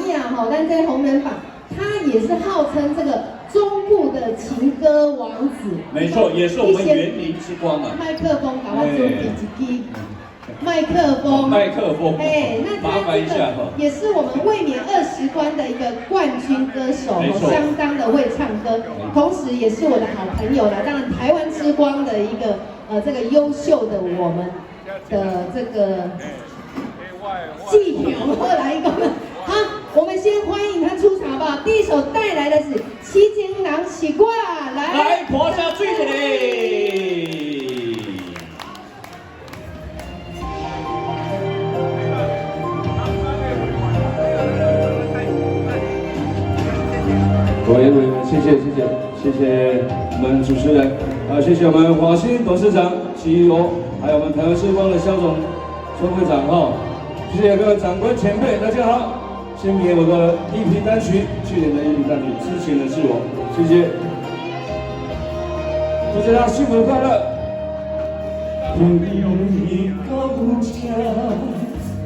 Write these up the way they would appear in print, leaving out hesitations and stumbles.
尼亚哈，但在红人榜，他也是号称这个中部的情歌王子。没错，也是我们园林之光啊。麦克风，搞我做第几支？麦克风，麦克风，哎，那麻烦一下哈，也是我们卫冕20关的一个冠军歌手，相当的会唱歌，同时也是我的好朋友啦。当然，台湾之光的一个这个优秀的我们的这个季条来一个，好，我们先欢迎他出场好不好？第一首带来的是《七情人习惯》，来，婆下最这里。各位委员，谢谢我们主持人，谢谢我们华兴董事长、CEO， 还有我们台湾之光的肖总、孙会长哈，谢谢各位长官前辈，大家好。先给我的EP单曲，去年的EP单曲，之前的是我，谢谢，祝大家幸福快乐。朋友你到这，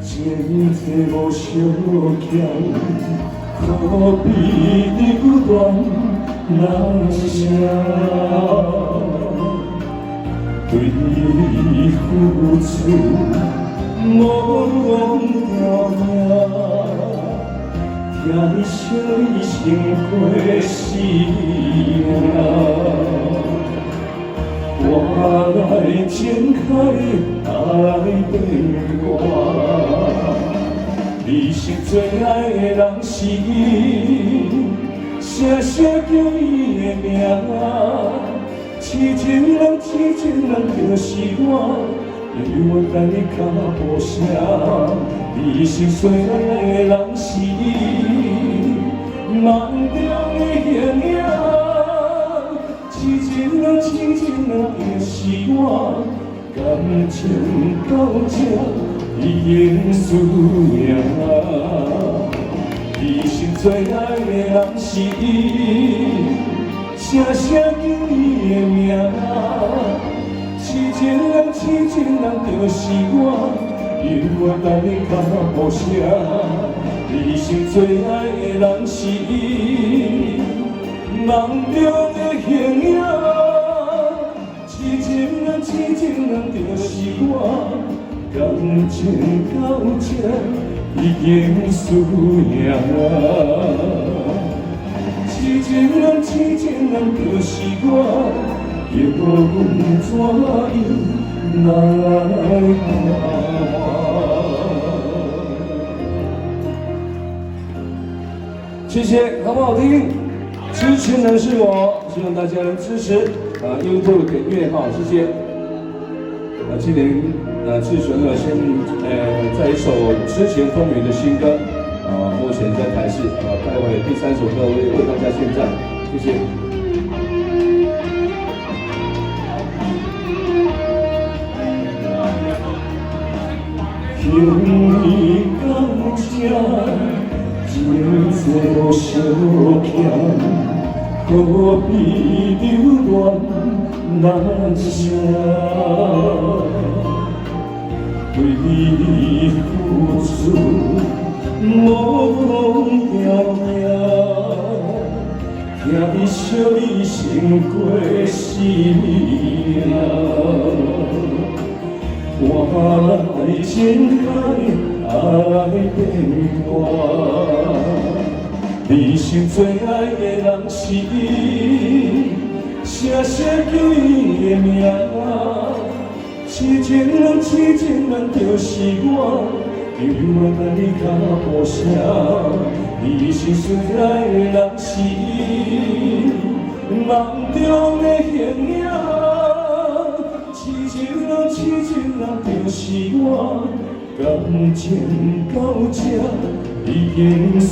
真济无相欠。何必留恋人生？对你付出无忘掉命，听你笑你心过死命。我来展开爱对我。你是最爱的人是伊，声声叫伊的名。痴情人就是我，因我等你脚步声。你是最爱的人是伊，梦中的形影。痴情人就是我，感情到这。已经输赢，你心最爱的人是伊，声声叫伊的名。痴情人就是我，因我等你脚步声。你心最爱的人是伊，梦中的形影。痴情人就是我。感情到这已经输赢，痴情人就是我，叫阮怎样来看？谢谢，好不好听？支持人是我，希望大家能支持YouTube 点阅哈，谢谢。今年志纯呢先在一首《痴情风云》的新歌，目前在台视，待会第3首歌为大家献唱，谢谢。听你讲这，情债无相欠，何必留恋人生？为你付出无忘掉命，听你笑你心过死命。我来展开爱变我，你心最爱的人是伊，声声叫伊的名。痴情人就是我，因我等你脚步声。你是最爱的人是伊，梦中的形影。痴情人就是我，感情到这已经输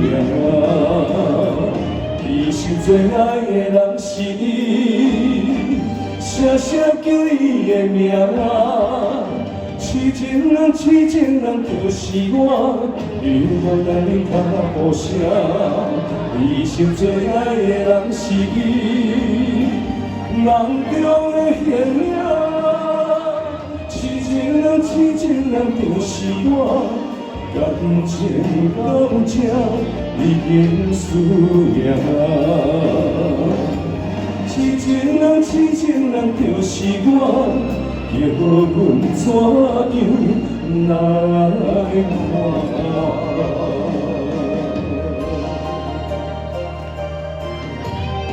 赢。你是最爱的人是伊。声声叫伊的名，痴情人就是我，因我等你脚步声。你心最爱的人是伊，梦中的形影。痴情人就是我，感情到这已经输赢。痴情人，痴情人，就是我，叫阮怎样来看？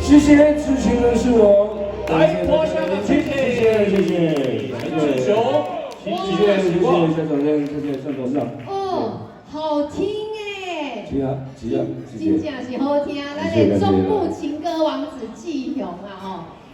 谢谢痴情人是我。来，脱下的谢谢，谢谢，志雄，谢谢，谢总监，谢谢郑董事长。哦，好听哎！是啊，是啊，真正是好听，咱的中部情歌王子季雄啊，哦，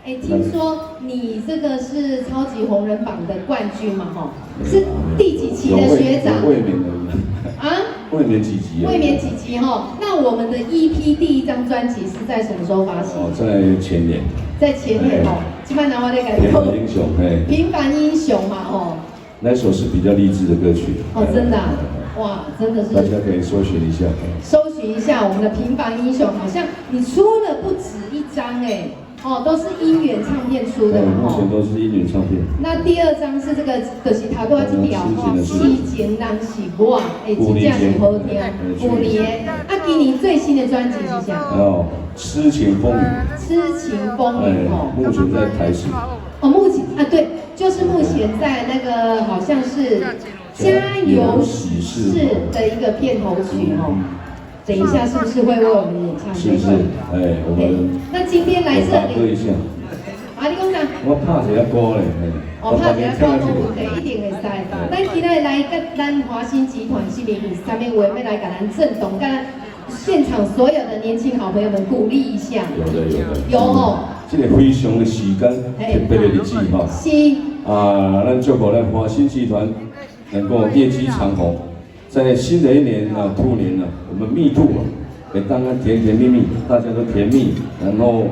哎，听说你这个是超级红人榜的冠军嘛，哈，是第几期的学长？卫冕而已。啊？卫冕几集啊？卫冕几集哈？那我们的 EP 第一张专辑是在什么时候发行？哦，在前年。在前年哦，基本上我在改平凡英雄，嘿。平凡英雄嘛，哦。那首是比较励志的歌曲。哦，真的、啊，哇，真的是。大家可以搜寻一下。搜寻一下我们的平凡英雄，好像你出了不止一张哎，哦，都是音源唱片出的嘛，目前都是音源唱片。那第二张是这个，就是头都要去表哦，西情人是我，哎，真正是好听，5年。啊，今年最新的专辑是啥？哦，痴情风雨。痴情风雨哦，目前在台视。哦，目前啊，对，就是目前在那个好像是《家有喜事》的一个片头曲哦。等一下是不是会为我们演唱这首？哎，我们。那今天来这里。一下。啊，你讲啥？我拍一下歌嘞。哦，拍一下歌没问题，一定会使。咱今日来跟咱华新集团是面上面我们来给咱郑董跟现场所有的年轻好朋友们鼓励一下。有的。有哦。这个非常的时间，特别的日子哈。是。啊，咱祝福咱华新集团能够业绩长虹，在新的一年啊，兔年呢，我们蜜兔啊，也刚刚甜甜蜜蜜，大家都甜蜜，然后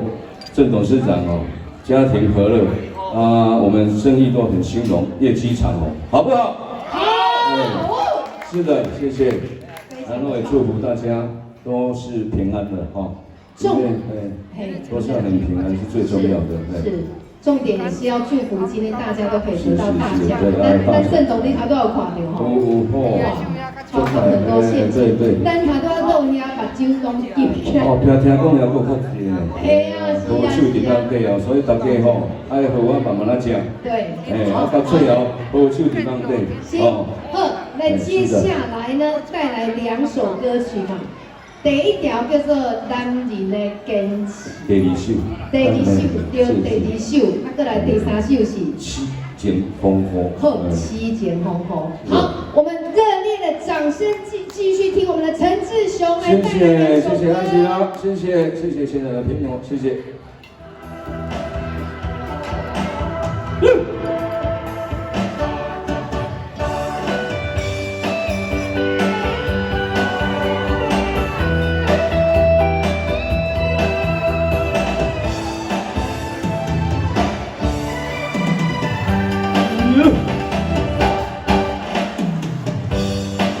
郑董事长哦，家庭和乐啊，我们生意都很兴隆，业绩长虹，好不好？好。是的，谢谢。然后也祝福大家都是平安的哈。重都是很平安是最重要的。是，重点也是要祝福今天大家都可以得到大奖。但郑总你他都有看到哈。哇，超过很多现金。对。但他都要露遐把酒拢饮下。哦，听讲也够较甜的。嘿啊，是啊。好手伫当地哦，所以大家吼爱和我慢慢来食。对。到最后好手伫当地。哦。好，那接下来呢，带来2首歌曲嘛。第一条叫做《男人的坚持》，第2首，对，第2首，啊，再来第3首是《七情风波》。好，《七情风波》。好，我们热烈的掌声继续听我们的陈志雄来带来谢谢安琪拉，谢谢现在的朋友，谢谢。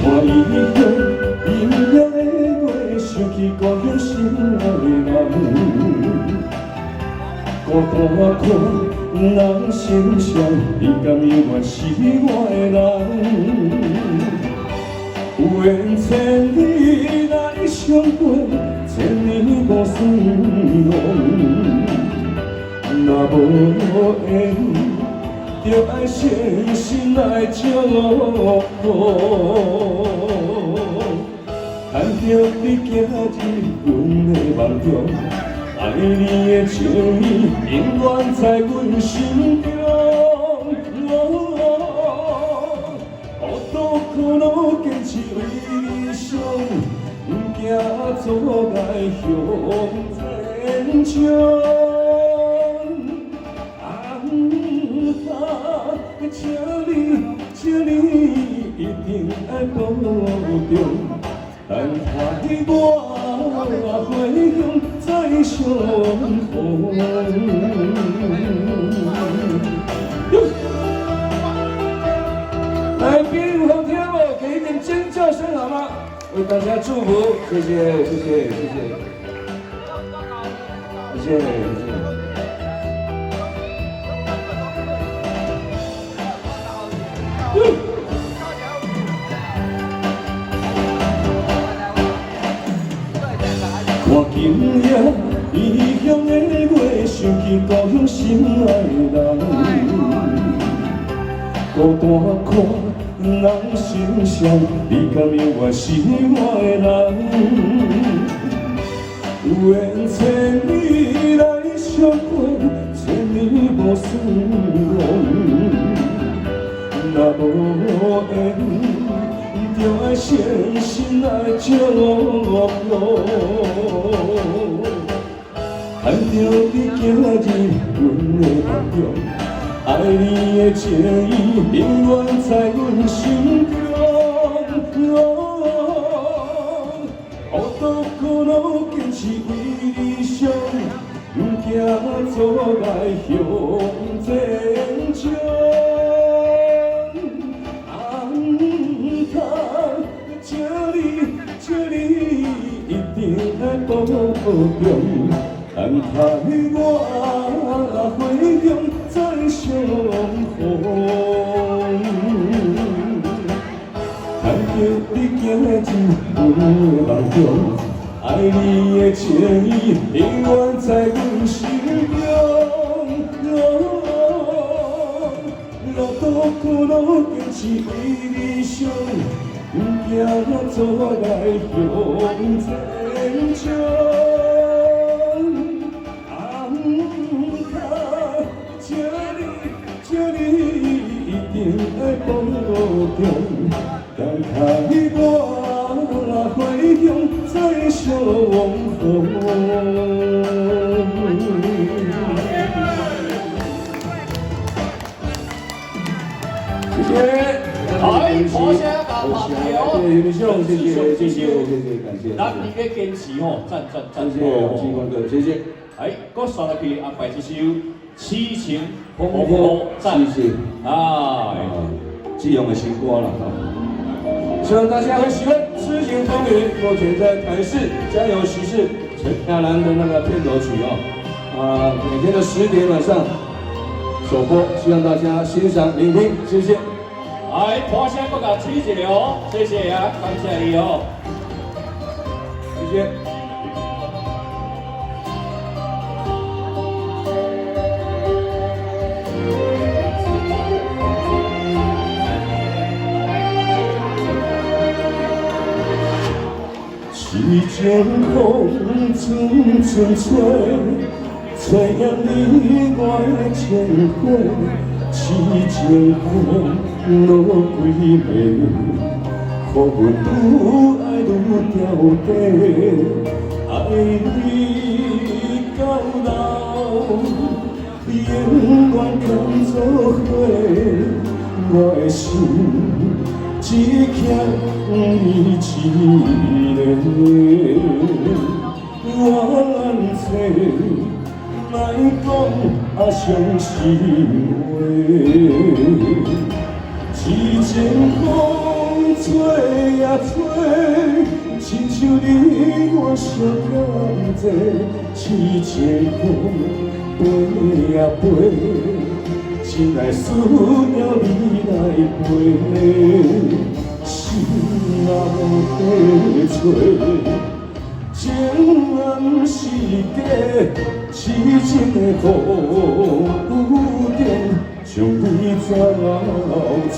我已经阴夜的月，想起故乡心爱的人，孤单看人生相，你甘永远是我的人。有缘千里来相会，千年无算浓。若无缘，就爱细心来祝福。看着你行进阮的梦中，爱你的情意永远在阮心中。孤独苦恼坚持理想，行走来向前冲。请你一定爱保重，等待我回乡再相逢。来，别有好听不？给一点尖叫声好吗？为大家祝福，谢谢。我今夜异乡的月，想起故乡心爱的人，孤单看人心伤，你敢明我是我的人？愿千里来相会，千里无算枉。若无缘，就爱相信来照路。看到你今日阮的梦中，爱你的情意永远在阮心中。孤独路坚持为理想，行走来向前冲。这里一定爱保重，安排我回乡再相逢。看到你今日阮的梦中，爱你的情意永远在阮心中。路途路坚持为理想。行走来向前冲，这里一定爱保重，等待我回乡再相逢。谢谢。来，多谢大朋友，谢谢，感谢。咱你嘅坚持吼，赞。谢谢洪金光哥，谢谢。哎，我刷落去安排一首《痴情风波赞》。谢谢。激勇的新歌了哈。希望大家会喜欢《痴情风云》，目前在台视《加油骑士》陈亚兰的那个片头曲每天的10点晚上首播，希望大家欣赏聆听，谢谢。来，多谢各位支持哦，谢谢啊，感谢你哦，谢谢。时间风阵吹，吹扬你我的情话，痴情风。路归暝，可阮愈爱愈掉底，爱你到老，永远甘做伙。我的心只欠你一个，怨切。莫讲伤心话，痴情风吹呀吹，亲像你我相共济。痴情风飞呀飞，心内需要你来陪。心若无地找。情不是假，痴情的雨中，将你找找。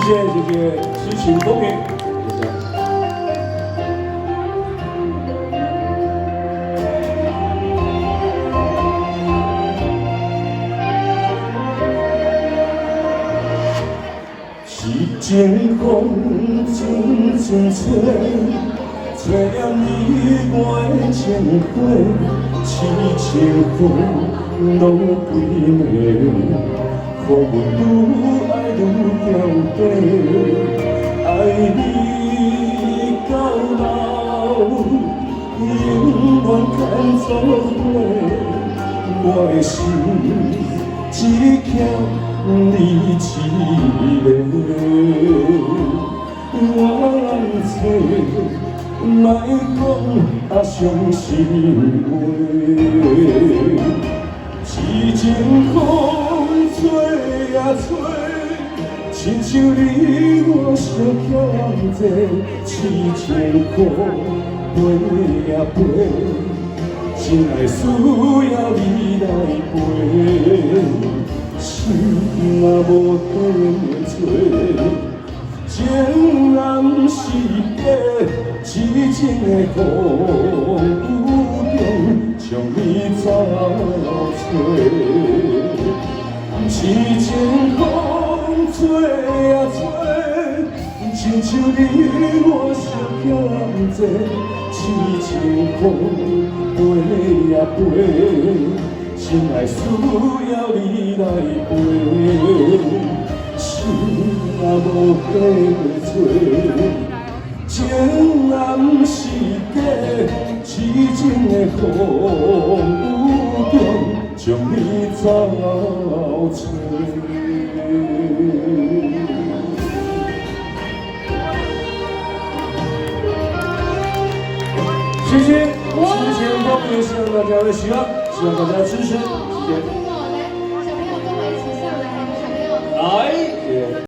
谢谢，痴情风云。情风阵吹，吹扬你我的情话。痴情风路归暝，可阮愈爱愈掉底。爱你到老，永远甘做伙。我的心只欠你一个，怨切，莫讲伤心话。痴情风吹呀吹，亲像你我相欠这痴情苦陪呀陪，真爱需要你来陪，心若无地做。情人是假，痴情的风雨中，将你找找。痴情风吹呀吹，亲像你我相欠这痴情苦陪呀陪，心爱需要你来陪。心若无地做，情人是假，痴情的风雨中，将你找找。谢谢，之前光也希望大家会喜欢，希望大家支持。